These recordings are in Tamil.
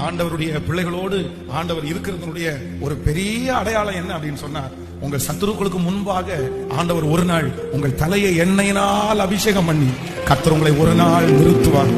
ஆண்டவருடைய பிள்ளைகளோடு ஆண்டவர் இருக்கிறதுடைய ஒரு பெரிய அடையாளம் என்ன அப்படின்னு சொன்னா, உங்கள் சத்துருக்களுக்கு முன்பாக ஆண்டவர் ஒரு நாள் உங்கள் தலையை எண்ணெயினால் அபிஷேகம் பண்ணி கர்த்தர் உங்களை ஒரு நாள் நிறுத்துவார்.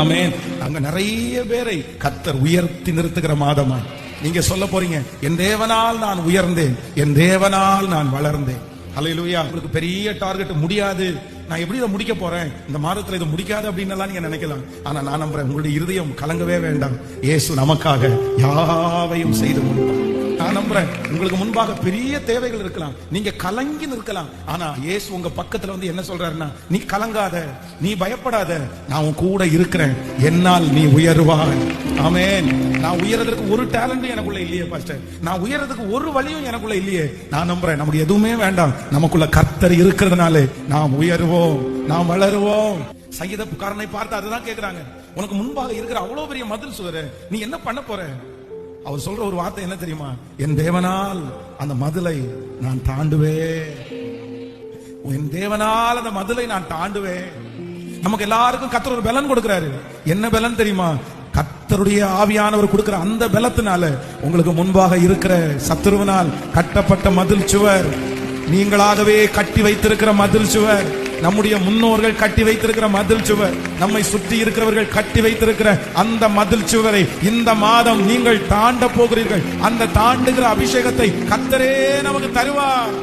ஆமென். அங்க நிறைய பேரை கர்த்தர் உயர்த்தி நிறுத்துகிற மாதமா நீங்க சொல்ல போறீங்க, என் தேவனால் நான் உயர்ந்தேன், என் தேவனால் நான் வளர்ந்தேன். அல்லேலூயா. உங்களுக்கு பெரிய டார்கெட் முடியாது, நான் எப்படி இதை முடிக்க போறேன், இந்த மாதத்துல இதை முடிக்காது அப்படின்னு எல்லாம் நீங்க நினைக்கலாம். ஆனா நான் நம்புறேன், உங்களுடைய இருதயம் கலங்கவே வேண்டாம். இயேசு நமக்காக யாவையும் செய்து முடிப்பார். நான் நம்புறேன், உங்களுக்கு முன்பாக பெரிய தேவைகள் இருக்கலாம், நீங்க கலங்கி நிற்கலாம். ஆனா இயேசு உங்க பக்கத்துல வந்து என்ன சொல்றாருன்னா, நீ கலங்காத, நீ பயப்படாத, நான் உன் கூட இருக்கிறேன், என்னால் நீ உயர்வாய். ஆமென். நான் உயர்றதுக்கு ஒரு டேலண்டும் எனக்குள்ள இல்லையே பாஸ்டர், நான் உயர்றதுக்கு ஒரு வழியும் எனக்குள்ள இல்லையே. நான் நம்புறேன், நமக்கு எதுவுமே வேண்டாம், நமக்குள்ள கர்த்தர் இருக்கிறதுனாலே நாம் உயர்வோம், நாம் வளருவோம். சங்கீதக்காரனை பார்த்து அதுதான் கேட்கிறாங்க, உனக்கு முன்பாக இருக்கிற அவ்வளவு பெரிய மதில் சுவரே, நீ என்ன பண்ண போற? அவர் சொல்ற ஒரு வார்த்தை என்ன தெரியுமா, என் தேவனால் அந்த மதிலை நான் தாண்டுவேன், என் தேவனால் அந்த மதிலை நான் தாண்டுவேன். நமக்கு எல்லாருக்கும் கர்த்தர் ஒரு பலன் கொடுக்கிறாரு. என்ன பலன் தெரியுமா? கர்த்தருடைய ஆவியானவர் கொடுக்கிற அந்த பலத்தினால உங்களுக்கு முன்பாக இருக்கிற சத்துருவினால் கட்டப்பட்ட மதில் சுவர், நீங்களாகவே கட்டி வைத்திருக்கிற மதில் சுவர், நம்முடைய முன்னோர்கள் கட்டி வைத்திருக்கிற மதில் சுவர், நம்மை சுற்றி இருக்கிறவர்கள் கட்டி வைத்திருக்கிற அந்த மதில் சுவரை இந்த மாதம் நீங்கள் தாண்ட போகிறீர்கள். அந்த தாண்டுகிற அபிஷேகத்தை கர்த்தரே நமக்கு தருவார்.